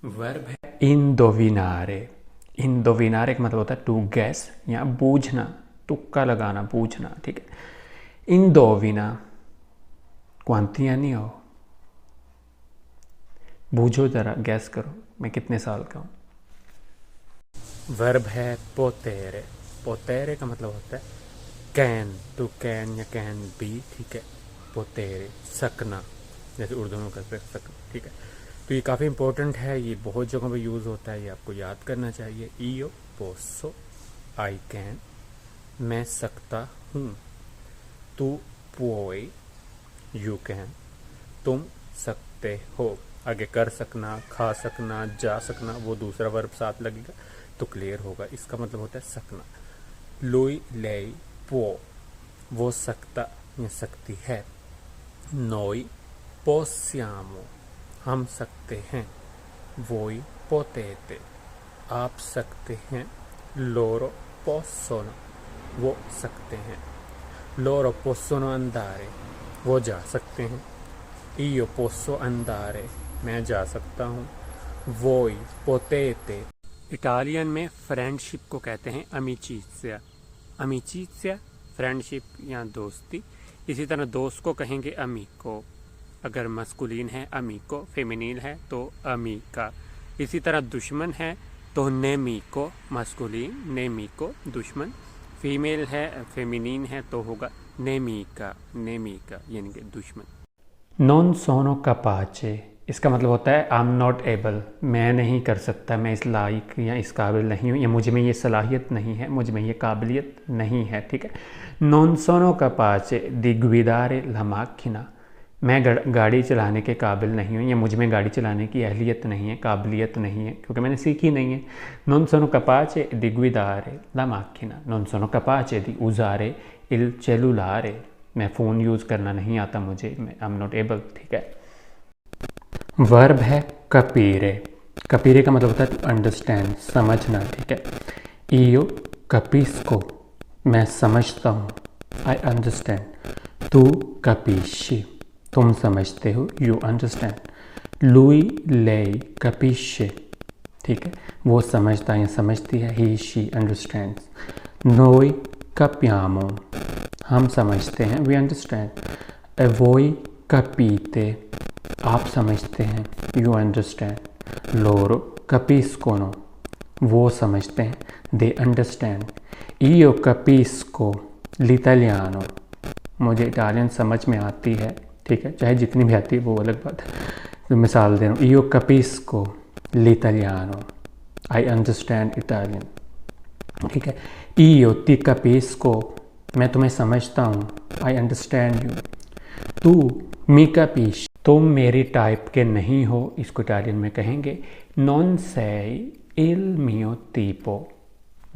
Verb है इंडोविनारे। इंडोविनारे का मतलब होता है टू गैस या बूझना, तुक्का लगाना, बूझना, ठीक है। इंडोविना क्वांति यानी हो, बूझो जरा, गैस करो मैं कितने साल का हूँ। वर्ब है पोतेरे। पोतेरे का मतलब होता है कैन, टू कैन या कैन बी, ठीक है। पोतेरे सकना, जैसे उर्दू में कहते हैं सकना, ठीक है। तो ये काफ़ी इंपॉर्टेंट है, ये बहुत जगहों पे यूज़ होता है, ये आपको याद करना चाहिए। ईयो पोसो, आई कैन, मैं सकता हूँ। तू पुओई, यू कैन, तुम सकते हो। आगे कर सकना, खा सकना, जा सकना, वो दूसरा वर्ब साथ लगेगा तो क्लियर होगा। इसका मतलब होता है सकना। लुई लेई पो, वो सकता या सकती है। नोई possiamo, हम सकते हैं। voi potete, आप सकते हैं। loro possono, वो सकते हैं। loro possono andare, वो जा सकते हैं। io posso andare, मैं जा सकता हूँ। voi potete, इटालियन में फ्रेंडशिप को कहते हैं अमिचिजिया। अमिचिजिया फ्रेंडशिप या दोस्ती। इसी तरह दोस्त को कहेंगे अमीको, अगर मस्कुलिन है अमीको, फेमिनिन है तो अमीका। इसी तरह दुश्मन है तो नेमीको, मस्कुलिन नेमीको दुश्मन। फीमेल है फेमिनिन है तो होगा नेमीका, नेमीका यानी कि दुश्मन। नॉन सोनो capace, इसका मतलब होता है आई एम नॉट एबल, मैं नहीं कर सकता, मैं इस लायक या इस काबिल नहीं हूँ, या मुझ में ये सलाहियत नहीं है, मुझ में ये काबिलियत नहीं है, ठीक है। नॉन सोनो capace di guidare la macchina, मैं गाड़ी चलाने के काबिल नहीं हूँ, या मुझ में गाड़ी चलाने की अहलियत नहीं है, काबिलियत नहीं है, क्योंकि मैंने सीखी नहीं है। नॉन सोनो capace di guidare la macchina, non sono capace di usare il cellulare, मैं फ़ोन यूज़ करना नहीं आता मुझे, मैं आई एम नॉट एबल, ठीक है। वर्ब है कपीरे। कपीरे का मतलब होता है टू अंडरस्टैंड, समझना, ठीक है। ईयो कपिस्को, मैं समझता हूँ। I understand. तू कपिशी, तुम समझते हो, यू अंडरस्टैंड। लुई लेई कपिशे, ठीक है, वो समझता या समझती है। ही शी अंडरस्टैंड्स। नोई capiamo, हम समझते हैं, वी अंडरस्टैंड। वोई capite, आप समझते हैं, यू अंडरस्टैंड। लोरो capiscono, वो समझते हैं, they understand. io capisco l'italiano, मुझे इटालियन समझ में आती है, ठीक है, चाहे जितनी भी आती है वो अलग बात है। तो मिसाल दे रहा हूँ, io capisco l'italiano, I understand Italian, ठीक है। io ti capisco, मैं तुम्हें समझता हूँ, आई अंडरस्टैंड यू। तू mi capisci, तुम मेरी टाइप के नहीं हो, इसको इटालियन में कहेंगे non sei il mio tipo।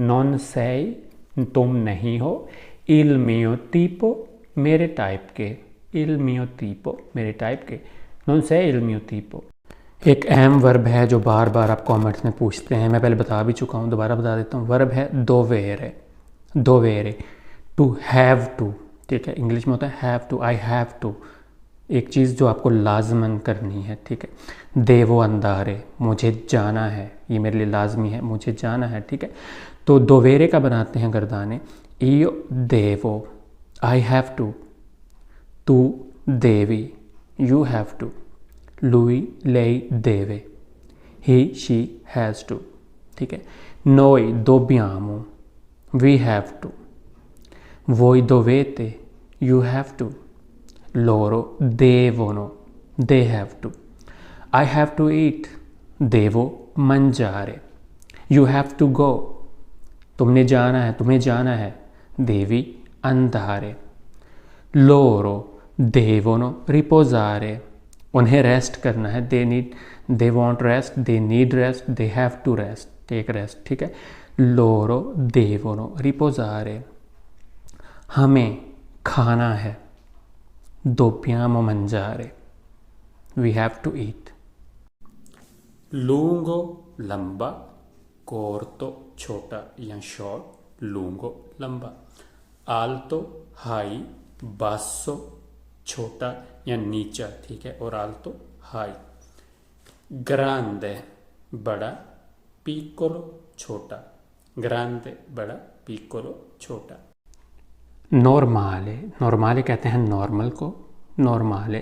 non sei, तुम नहीं हो, il mio tipo, मेरे टाइप के, il mio tipo, मेरे टाइप के, non sei il mio tipo। एक अहम वर्ब है जो बार बार आप कॉमेंट्स में पूछते हैं, मैं पहले बता भी चुका हूँ, दोबारा बता देता हूँ। वर्ब है दोवेरे। दोवेरे, टू हैव टू, ठीक है, इंग्लिश में होता है have to, I have to, एक चीज़ जो आपको लाजमन करनी है, ठीक है। देवो अंदारे, मुझे जाना है, ये मेरे लिए लाजमी है, मुझे जाना है, ठीक है। तो दोवेरे का बनाते हैं गर्दाने। io देवो, आई हैव टू। तू देवी, you have to. lui lei deve, he she has to, ठीक है। noi dobbiamo, we have to। voi dovete, you have to। loro devono, they have to। I have to eat, devo mangiare। you have to go, तुमने जाना है, तुम्हें जाना है, devi andare। loro devono riposare, उन्हें rest करना है, they need, they want rest, they need rest, they have to rest, take rest, ठीक है। लोरो देवोनो रिपोजारे, हमें खाना है, दोप्यामो मंजारे, वी हैव टू ईट। लूंगो लंबा, कोर्तो छोटा या शॉर्ट, लूंगो लंबा। आल्तो हाई, बासो छोटा या नीचा, ठीक है, और आल्तो हाई। ग्रांडे बड़ा, piccolo छोटा, grande बड़ा, piccolo छोटा। नॉर्माले, नॉर्माले कहते हैं नॉर्मल को, नॉर्माले।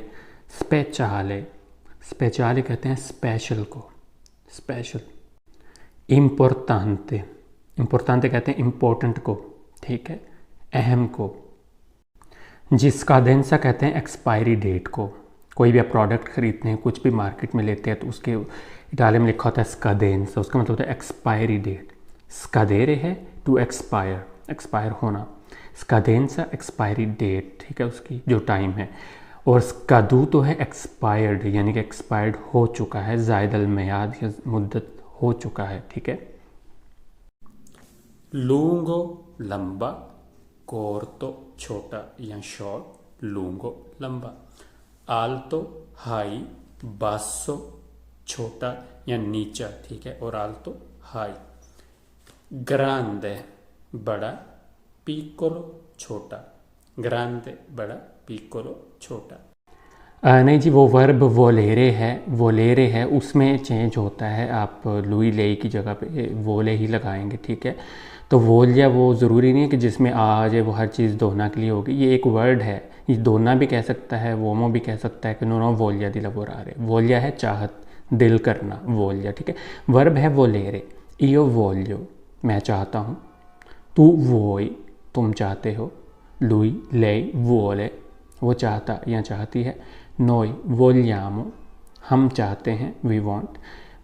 स्पेचाले, स्पेचाले कहते हैं स्पेशल को, स्पेशल। इम्पोर्टांते, इम्पोर्टांते कहते हैं इम्पोर्टेंट को, ठीक है, अहम को। जिस्कादेंसा कहते हैं एक्सपायरी डेट को। कोई भी आप प्रोडक्ट खरीदते हैं, कुछ भी मार्केट में लेते हैं तो उसके इटालियन में लिखा होता है स्कादेंसा, उसका मतलब होता है एक्सपायरी डेट। स्कादेरे है टू एक्सपायर, एक्सपायर होना। स्कादेंसा एक्सपायरी डेट, ठीक है, उसकी जो टाइम है। और स्कादूतो है एक्सपायर्ड, यानी कि एक्सपायर्ड हो चुका है, ज़ायदल मियाद या मुद्दत हो चुका है, ठीक है। लूंगो लंबा, कोर्तो छोटा या शॉर्ट, लूंगो लंबा। आल्तो हाई, बासो छोटा या नीचा, ठीक है, और आल्तो हाई। ग्रांदे बड़ा, पिकोलो छोटा, ग्रांदे बड़ा, पिकोलो छोटा। नहीं जी, वो वर्ब वोलेरे है, उसमें चेंज होता है। आप लुई ले की जगह पे वोले ही लगाएंगे, ठीक है। तो वोलिया वो ज़रूरी नहीं है कि जिसमें आ जाए वो हर चीज़ दोना के लिए होगी। ये एक वर्ड है, ये दोना भी कह सकता है, वोमो भी कह सकता है कि नो वोलिया दी लवोरारे। वोलिया है चाहत, दिल करना, वोलिया, ठीक है। वर्ब है वोलेरे, इयो वोलियो मैं चाहता हूँ, तू वोई तुम चाहते हो, लुई ले वोले वो चाहता या चाहती है, नोई वोलियामो हम चाहते हैं, वी वांट,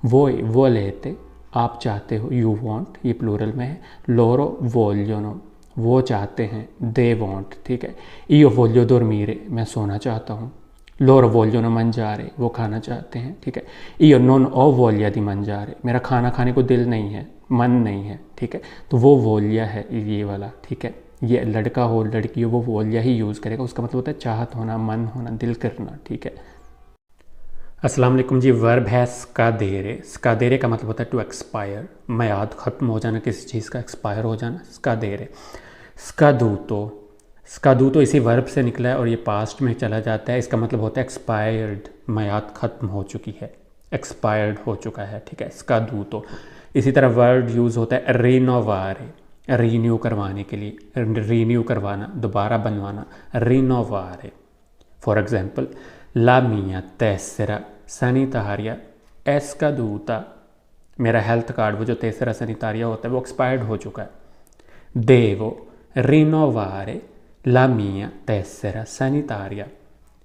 वोई वो लेते आप चाहते हो, यू वांट, ये प्लूरल में है। लोरो वोलियोनो वो चाहते हैं, दे वांट, ठीक है। इयो वोलियो दोर्मीरे मैं सोना चाहता हूँ, लोरो वोलियोनो मंजारे वो खाना चाहते हैं, ठीक है। इयो नोन ओ वोलिया दी मंजारे मेरा खाना खाने को दिल नहीं है, मन नहीं है, ठीक है। तो वो वोलिया है ये वाला, ठीक है। ये लड़का हो लड़की हो वो वोलिया ही यूज़ करेगा, उसका मतलब होता है चाहत होना, मन होना, दिल करना, ठीक है। अस्सलाम वालेकुम जी। वर्ब है स्कादेरे, स्कादेरे का मतलब होता है टू एक्सपायर, मियाद ख़त्म हो जाना, किसी चीज़ का एक्सपायर हो जाना, स्कादेरे। स्कादूतो, स्कादूतो इसी वर्ब से निकला है और ये पास्ट में चला जाता है, इसका मतलब होता है एक्सपायर्ड, मियाद ख़त्म हो चुकी है, एक्सपायर्ड हो चुका है, ठीक है, स्कादूतो। इसी तरह वर्ड यूज़ होता है रिनोवारे, रीन्यू करवाने के लिए, रीन्यू करवाना, दोबारा बनवाना, रिनोवारे। फॉर एग्जांपल, ला मिया तेसरा सैनिटारिया एस्कादूता, मेरा हेल्थ कार्ड वो जो तेसरा सैनिटारिया होता है वो एक्सपायर्ड हो चुका है। देवो रिनोवारे ला मिया तेसरा सैनिटारिया,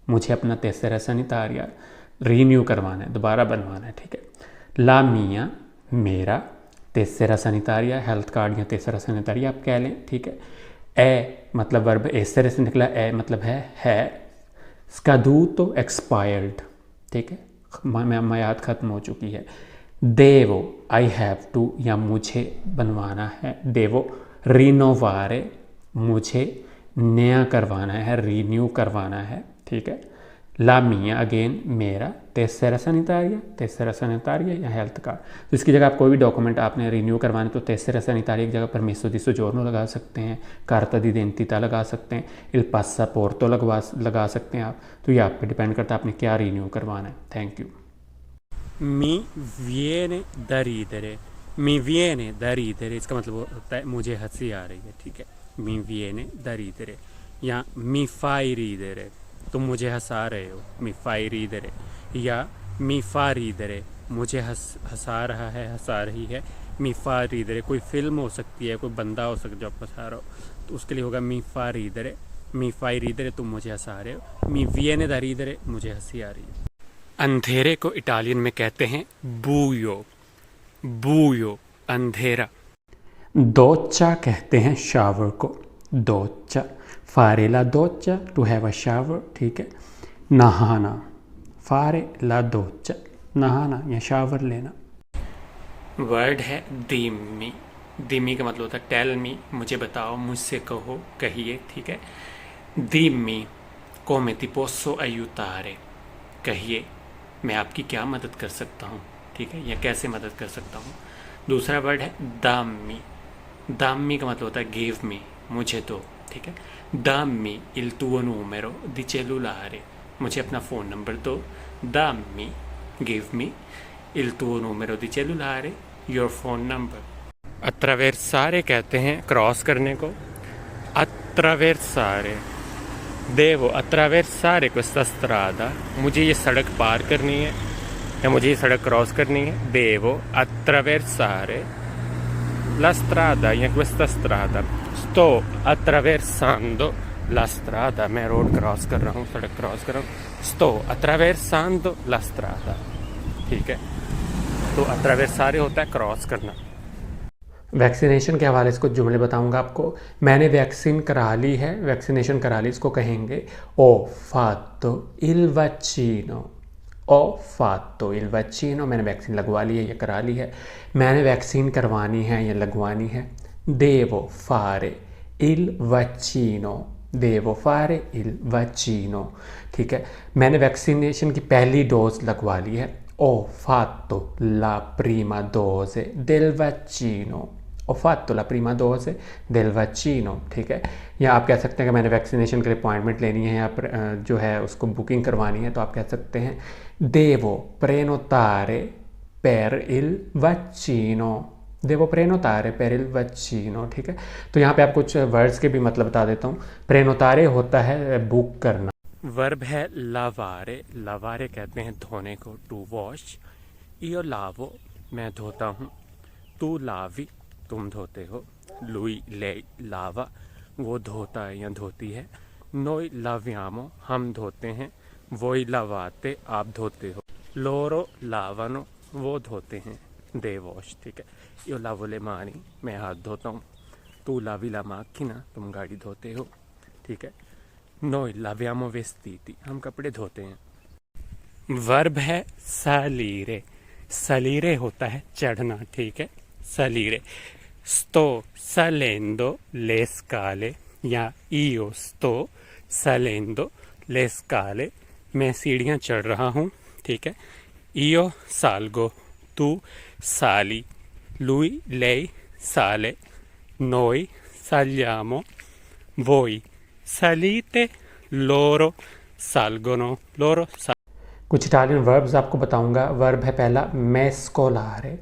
मुझे अपना तेसरा सैनिटारिया रीन्यू करवाना है, दोबारा बनवाना है, ठीक है। ला मिया मेरा, तेसरा सैनिटारिया हेल्थ कार्ड या तेसरा सैनिटारिया आप कह लें, ठीक है। ए मतलब वर्ब एसरे से निकला, ए मतलब है। स्कादूतो एक्सपायर्ड, ठीक है, मियाद ख़त्म हो चुकी है। देवो आई हैव टू या मुझे बनवाना है, देवो रिनोवारे मुझे नया करवाना है, रीन्यू करवाना है, ठीक है। ला मिया अगेन मेरा, तेसरा सैनिटारिया या हेल्थ कार्ड। तो इसकी जगह आप कोई भी डॉक्यूमेंट आपने रीन्यू करवाने तो तेसरा सैनिटारिया की जगह परमेसो दी सोजोर्नो लगा सकते हैं, कार्ता दी इडेंटिटा लगा सकते हैं, इल पासापोर्टो लगा सकते हैं आप। तो ये आप पे डिपेंड करता है आपने क्या रीन्यू करवाना है। Thank you. मी विएने दा ridere, मी विएने दा ridere, इसका मतलब होता है मुझे हंसी आ रही है, ठीक है। मी विएने दा ridere या मी फाई ridere, तुम मुझे हंसा रहे हो, मी फाई ridere, या मी फा ridere, मुझे हंसा रहा है, हंसा रही है, मी फा ridere। कोई फिल्म हो सकती है, कोई बंदा हो सकता है जो आप हंसा रहे हो, तो उसके लिए होगा मी फा ridere, मी फाई ridere तुम मुझे हंसा रहे हो, मी विएने दा ridere मुझे हंसी आ रही है। अंधेरे को इटालियन में कहते हैं बूयो, बूयो अंधेरा। दोच्चा कहते हैं शावर को, दोच्चा, फारे ला दोच्चा टू हैव अ शावर, ठीक है। नहाना, फारे ला दोच्चा नहाना या शावर लेना। वर्ड है दिम्मी, दिम्मी का मतलब होता है टेल मी, मुझे बताओ, मुझसे कहो, कहिए, ठीक है। दिम्मी come ti posso aiutare, कहिए मैं आपकी क्या मदद कर सकता हूँ, ठीक है, या कैसे मदद कर सकता हूँ। दूसरा वर्ड है दाम्मी, दाम्मी का मतलब होता है गिव मी, मुझे दो, ठीक है। दाम्मी il tuo numero di cellulare, मुझे अपना फ़ोन नंबर दो। दाम्मी give me il tuo numero di cellulare, your phone number. Attraversare कहते हैं क्रॉस करने को. Attraversare. Devo attraversare questa strada. मुझे ये सड़क पार करनी है या मुझे ये सड़क क्रॉस करनी है. Devo attraversare la strada या questa strada. Sto attraversando la strada. मैं रोड क्रॉस कर रहा हूँ, सड़क क्रॉस कर रहा हूँ. Sto attraversando la strada. ठीक है, तो attraversare होता है क्रॉस करना. वैक्सीनेशन के हवाले से कुछ जुमले बताऊंगा आपको. मैंने वैक्सीन करा ली है, वैक्सीनेशन करा ली, इसको कहेंगे ओ फातो इल वैक्सीनो. ओ फातो इल वैक्सीनो, मैंने वैक्सीन लगवा ली है या करा ली है. मैंने वैक्सीन करवानी है या लगवानी है. देवो फारे इल वैक्सीनो. देवो फारे इल वैक्सीनो. ठीक है, मैंने वैक्सीनेशन की पहली डोज लगवा ली है. Ho fatto la prima dose del vaccino. Ho fatto la prima dose del vaccino. ठीक है, या आप कह सकते हैं कि मैंने वैक्सीनेशन के लिए अपॉइंटमेंट लेनी है या जो है उसको बुकिंग करवानी है, तो आप कह सकते हैं devo prenotare per il vaccino. devo prenotare per il vaccino. ठीक है, तो यहाँ पे आप कुछ वर्ड्स के भी मतलब बता देता हूँ. prenotare होता है बुक करना. वर्ब है लावारे. लावारे कहते हैं धोने को, टू वॉश. io lavo, मैं धोता हूँ. तू लावी, तुम धोते हो. lui lei lava, वो धोता है या धोती है. noi laviamo, हम धोते हैं. voi lavate, आप धोते हो. loro lavano, वो धोते हैं. they wash. ठीक है, io lavo le mani, मैं हाथ धोता हूँ. तू lavi la macchina, तुम गाड़ी धोते हो. ठीक है, noi laviamo vestiti, हम कपड़े धोते हैं. वर्ब है salire. salire होता है चढ़ना. ठीक है, salire. sto salendo le scale या io sto salendo le scale, मैं सीढ़ियाँ चढ़ रहा हूँ. ठीक है, io salgo, tu sali, lui lei sale, noi saliamo, voi salite, loro salgono, loro कुछ इटालियन वर्ब्स आपको बताऊंगा. वर्ब है पहला mescolare.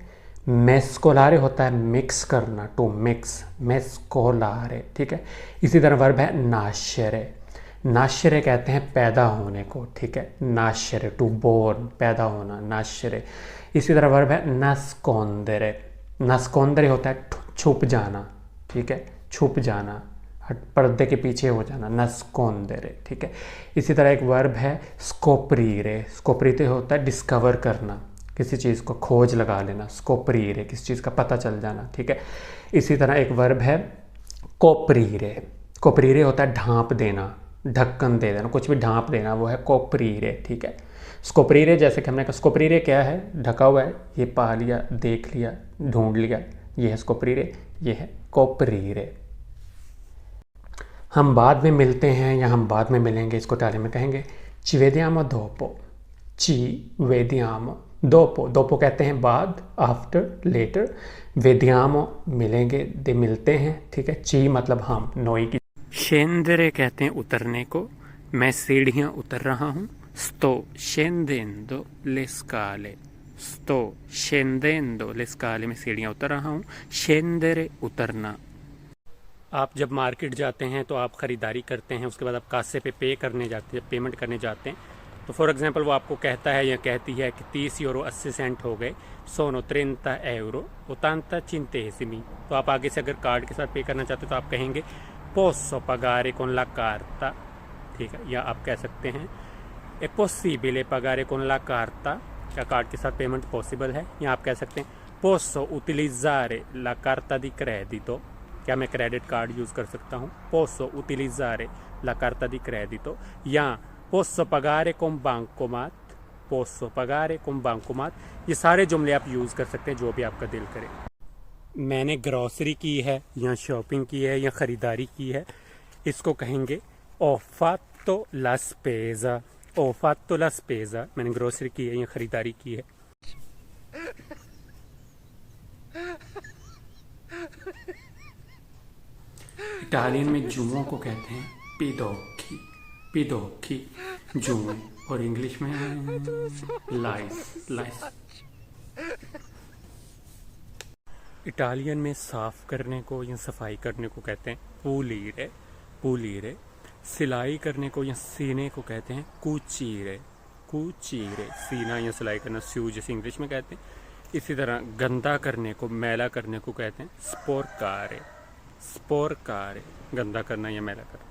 mescolare होता है मिक्स करना, टू मिक्स. mescolare. ठीक है, इसी तरह वर्ब है nascere. nascere कहते हैं पैदा होने को. ठीक है, nascere टू बोर्न, पैदा होना, nascere. इसी तरह वर्ब है nascondere. nascondere होता है छुप जाना. ठीक है, छुप जाना, पर्दे के पीछे हो जाना, nascondere. ठीक है, इसी तरह एक वर्ब है scoprire. scoprire होता है डिस्कवर करना, किसी चीज़ को खोज लगा लेना. scoprire, किसी चीज़ का पता चल जाना. ठीक है, इसी तरह एक वर्ब है coprire. coprire होता है ढांप देना, ढक्कन दे देना, कुछ भी ढांप देना, वो है coprire. ठीक है, scoprire जैसे कि हमने कहा, scoprire क्या है, ढका हुआ है, ये पा लिया, देख लिया, ढूंढ लिया, ये है scoprire, ये है coprire. हम बाद में मिलते हैं या हम बाद में मिलेंगे, इसको इटालियन में कहेंगे ci vediamo dopo. ci vediamo dopo. dopo कहते हैं बाद, आफ्टर, लेटर. vediamo मिलेंगे, दे मिलते हैं. ठीक है, ci मतलब हम, noi की. scendere कहते हैं उतरने को. मैं सीढ़ियाँ उतर रहा हूँ. sto scendendo le scale. sto scendendo le scale, मैं सीढ़ियाँ उतर रहा हूँ. scendere उतरना. आप जब मार्केट जाते हैं तो आप ख़रीदारी करते हैं, उसके बाद आप कासे पे पे करने जाते हैं, पेमेंट करने जाते हैं. तो फॉर एग्जांपल वो आपको कहता है या कहती है कि 30 यूरो 80 सेंट हो गए. sono 30 euro 80 centesimi. तो आप आगे से अगर कार्ड के साथ पे करना चाहते हैं तो आप कहेंगे posso pagare con la carta. ठीक है, या आप कह सकते हैं è possibile pagare con la carta, क्या कार्ड के साथ पेमेंट पॉसिबल है. या आप कह सकते हैं posso utilizzare la carta di credito, क्या मैं क्रेडिट कार्ड यूज़ कर सकता हूँ. posso utilizzare la carta di credito. या posso pagare con bancomat. posso pagare con bancomat. ये सारे जुमले आप यूज़ कर सकते हैं, जो भी आपका दिल करे. मैंने ग्रॉसरी की है या शॉपिंग की है या ख़रीदारी की है, इसको कहेंगे ho fatto la spesa. ho fatto la spesa, मैंने ग्रॉसरी की है या ख़रीदारी की है. इटालियन में जुमों को कहते हैं pidocchi. pidocchi जुमों, और इंग्लिश में लाइस. लाइस इटालियन में साफ करने को या सफाई करने को कहते हैं पुलीरे, पुलीरे। सिलाई करने को या सीने को कहते हैं कुचीरे, कुचीरे। सीना या सिलाई करना स्यू जैसे इंग्लिश में कहते हैं। इसी तरह गंदा करने को, मैला करने को कहते हैं स्पोर्कारे, स्पोर्कारे। गंदा करना या मैला करना।